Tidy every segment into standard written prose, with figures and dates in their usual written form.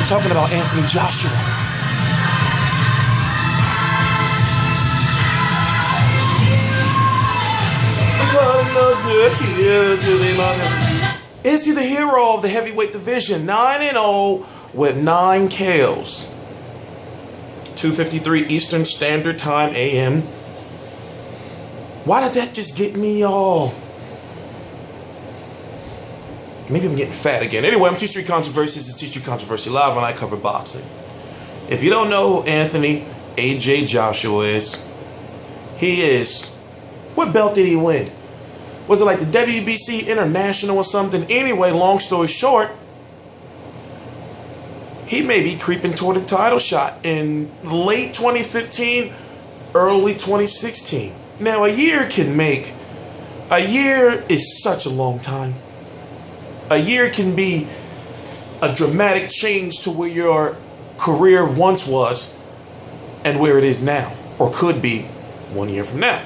talking about Anthony Joshua. Is he the hero of the heavyweight division? 9-0 with 9 KOs. 2:53 Eastern Standard Time AM. Why did that just get me all? Maybe I'm getting fat again. Anyway, I'm T-Street Controversies. It's T-Street Controversy Live, and I cover boxing. If you don't know who Anthony AJ Joshua is, he is... What belt did he win? Was it like the WBC International or something? Anyway, long story short, he may be creeping toward a title shot in late 2015, early 2016. Now, a year is such a long time. A year can be a dramatic change to where your career once was and where it is now, or could be 1 year from now.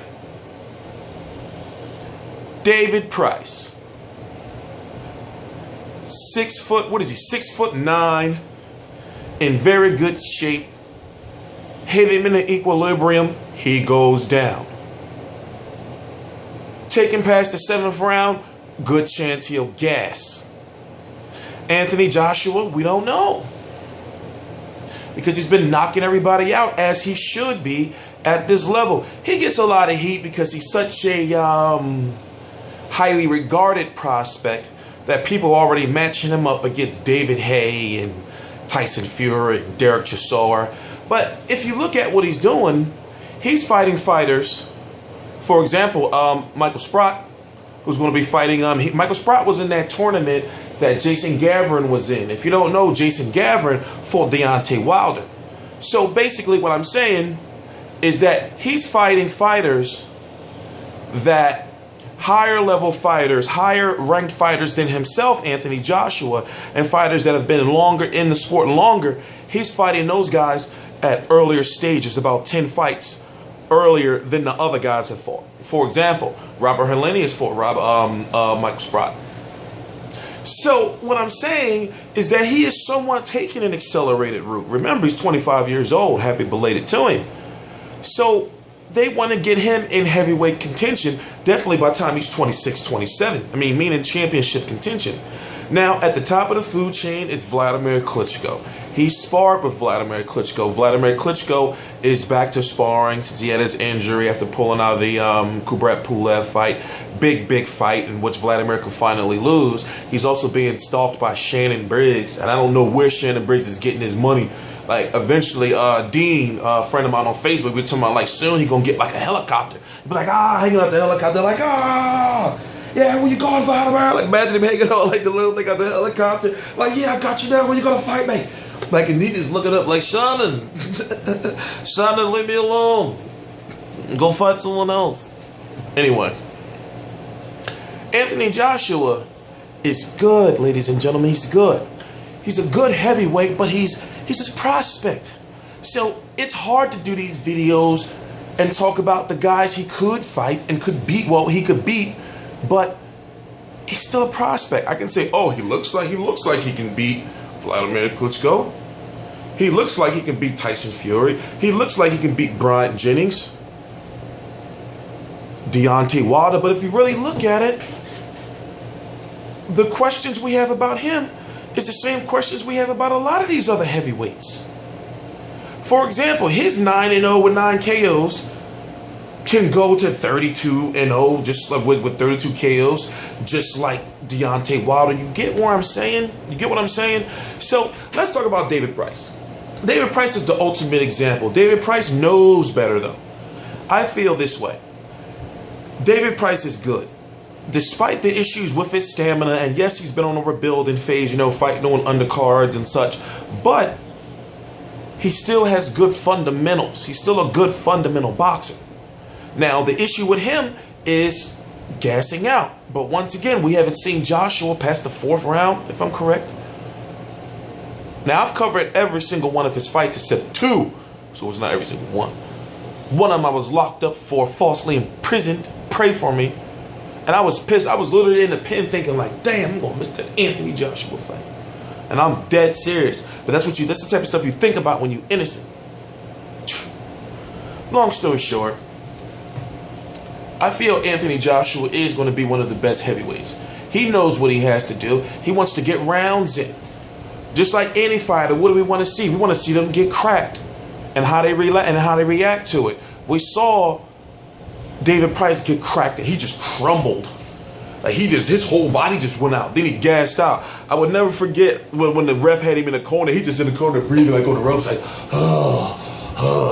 David Price, 6 foot, what is he, 6'9", in very good shape. Hit him in the equilibrium, he goes down. Taking past the 7th round, good chance he'll gas. Anthony Joshua, we don't know, because he's been knocking everybody out, as he should be at this level. He gets a lot of heat because he's such a highly regarded prospect that people are already matching him up against David Haye and Tyson Fury and Dereck Chisora. But if you look at what he's doing, he's fighting fighters. For example, Michael Sprott, who's going to be fighting... Michael Sprott was in that tournament that Jason Gavin was in. If you don't know, Jason Gavin fought Deontay Wilder. So basically what I'm saying is that he's fighting fighters that... higher level fighters, higher ranked fighters than himself, Anthony Joshua, and fighters that have been longer in the sport longer. He's fighting those guys at earlier stages, about 10 fights earlier than the other guys have fought. For example, Robert Helenius has fought Michael Sprott. So what I'm saying is that he is somewhat taking an accelerated route. Remember, he's 25 years old. Happy belated to him. So they want to get him in heavyweight contention, definitely by the time he's 26, 27. Meaning championship contention. Now, at the top of the food chain is Vladimir Klitschko. He sparred with Vladimir Klitschko. Vladimir Klitschko is back to sparring since he had his injury after pulling out of the Kubrat Pulev fight. Big fight in which Vladimir could finally lose. He's also being stalked by Shannon Briggs, and I don't know where Shannon Briggs is getting his money. Like, eventually, Dean, a friend of mine on Facebook, we're talking about, like, soon he gonna get, like, a helicopter. He'll be like, hanging out the helicopter, like, yeah, where you going, Vladimir? Like, imagine him hanging out, like, the little thing out the helicopter. Like, yeah, I got you now, where you gonna fight me? Like, and he just looking up, like, Shannon, Shannon, leave me alone. Go fight someone else. Anyway, Anthony Joshua is good, ladies and gentlemen, he's good. He's a good heavyweight, but he's a prospect. So it's hard to do these videos and talk about the guys he could fight and could beat. Well, he could beat, but he's still a prospect. I can say, oh, he looks like he can beat Vladimir Klitschko. He looks like he can beat Tyson Fury. He looks like he can beat Bryant Jennings, Deontay Wilder. But if you really look at it, the questions we have about him is the same questions we have about a lot of these other heavyweights. For example, his 9-0 with 9 KOs can go to 32-0 just like with 32 KOs, just like Deontay Wilder. You get what I'm saying? You get what I'm saying? So let's talk about David Price. David Price is the ultimate example. David Price knows better, though. I feel this way. David Price is good. Despite the issues with his stamina, and yes, he's been on a rebuilding phase, fighting on undercards and such, but he still has good fundamentals. He's still a good fundamental boxer. Now, the issue with him is gassing out. But once again, we haven't seen Joshua past the 4th round, if I'm correct. Now, I've covered every single one of his fights except 2, so it's not every single one. One of them I was locked up for, falsely imprisoned. Pray for me. And I was pissed. I was literally in the pen thinking like, damn, I'm going to miss that Anthony Joshua fight. And I'm dead serious. But that's the type of stuff you think about when you're innocent. Long story short, I feel Anthony Joshua is going to be one of the best heavyweights. He knows what he has to do. He wants to get rounds in. Just like any fighter, what do we want to see? We want to see them get cracked and how they react to it. We saw David Price get cracked and he just crumbled. Like his whole body just went out. Then he gassed out. I would never forget when the ref had him in the corner. He just in the corner breathing like on the ropes, like,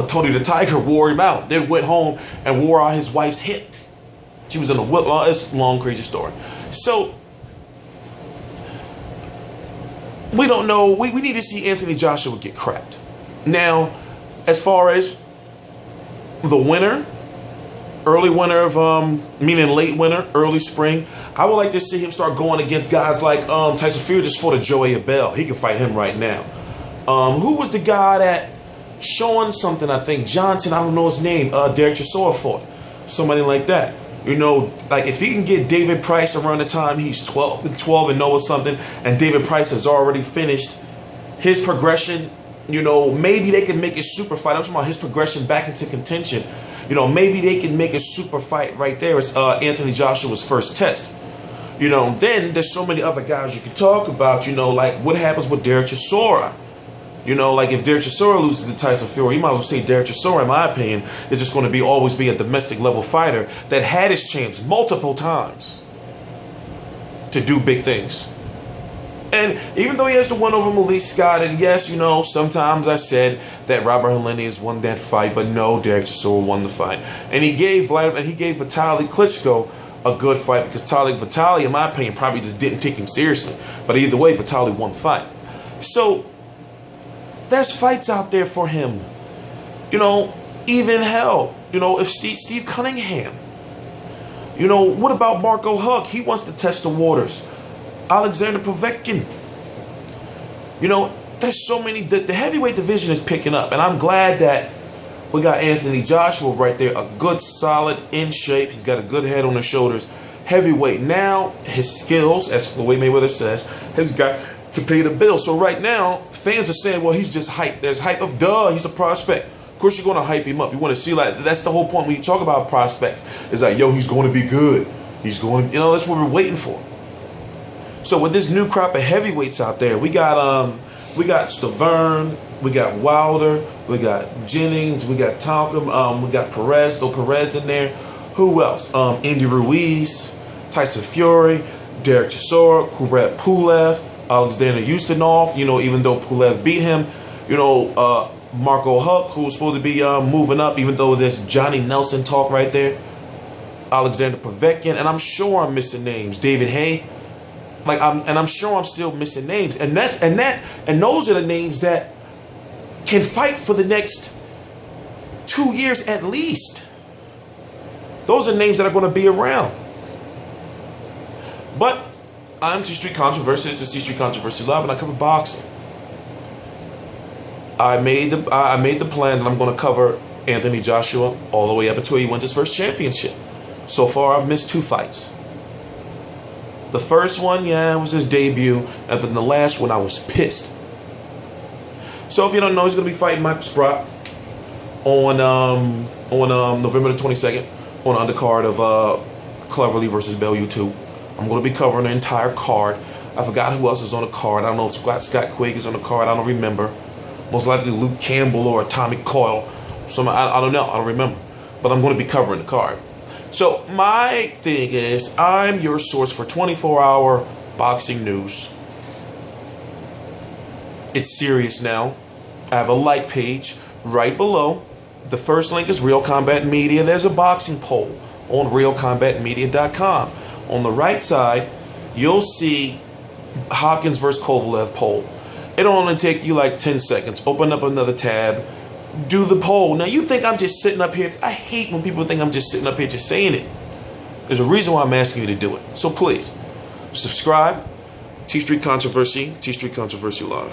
Tony the Tiger wore him out. Then went home and wore out his wife's hip. She was in a whip. It's a long, crazy story. So we don't know. We need to see Anthony Joshua get cracked. Now, as far as the winner, early winter of meaning late winter, early spring, I would like to see him start going against guys like Tyson Fury just fought a Joey Abel. He can fight him right now. Who was the guy that showing something? I think Johnson. I don't know his name. Dereck Chisora fought somebody like that. You know, like if he can get David Price around the time he's 12 and 0 or something, and David Price has already finished his progression, you know, maybe they can make a super fight. I'm talking about his progression back into contention. You know, maybe they can make a super fight right there as Anthony Joshua's first test. You know, then there's so many other guys you can talk about, you know, like what happens with Dereck Chisora. You know, like if Dereck Chisora loses to Tyson Fury, you might as well say Dereck Chisora, in my opinion, is just going to always be a domestic level fighter that had his chance multiple times to do big things. And even though he has the one over Malik Scott, and yes, you know, sometimes I said that Robert Helenius won that fight, but no, Dereck Chisora won the fight. And he gave Vitaly Klitschko a good fight because Vitaly, in my opinion, probably just didn't take him seriously. But either way, Vitaly won the fight. So there's fights out there for him. You know, even hell, you know, if Steve Cunningham. You know, what about Marco Huck? He wants to test the waters. Alexander Povetkin. You know, there's so many. The heavyweight division is picking up, and I'm glad that we got Anthony Joshua right there, a good, solid, in shape. He's got a good head on his shoulders. Heavyweight. Now, his skills, as Floyd Mayweather says, has got to pay the bill. So right now, fans are saying, well, he's just hype. There's hype of, he's a prospect. Of course, you're going to hype him up. You want to see, like, that's the whole point when you talk about prospects. It's like, yo, he's going to be good. He's going to, you know, that's what we're waiting for. So with this new crop of heavyweights out there, we got Stavern, we got Wilder, we got Jennings, we got Tonkin, we got Perez in there. Who else? Andy Ruiz, Tyson Fury, Dereck Chisora, Kubrat Pulev, Alexander Ustinov, you know, even though Pulev beat him, you know, Marco Huck, who's supposed to be moving up, even though there's Johnny Nelson talk right there, Alexander Povetkin, and I'm sure I'm missing names, David Haye, like I'm sure I'm still missing names, and those are the names that can fight for the next 2 years at least. Those are names that are going to be around. But I'm T Street Controversy. This is T Street Controversy Live, and I cover boxing. I made the plan that I'm going to cover Anthony Joshua all the way up until he wins his first championship. So far, I've missed 2 fights. The first one, yeah, it was his debut, and then the last one, I was pissed. So if you don't know, he's going to be fighting Michael Sprott on November the 22nd on the undercard of Cleverly versus Bell U2. I'm going to be covering the entire card. I forgot who else is on the card. I don't know if Scott Quigg is on the card. I don't remember. Most likely Luke Campbell or Atomic Coil. I don't know. I don't remember. But I'm going to be covering the card. So my thing is, I'm your source for 24-hour boxing news. It's serious now. I have a like page right below. The first link is Real Combat Media. There's a boxing poll on realcombatmedia.com. On the right side, you'll see Hopkins versus Kovalev poll. It'll only take you like 10 seconds. Open up another tab. Do the poll. Now, you think I'm just sitting up here. I hate when people think I'm just sitting up here just saying it. There's a reason why I'm asking you to do it. So please, subscribe. T Street Controversy Live.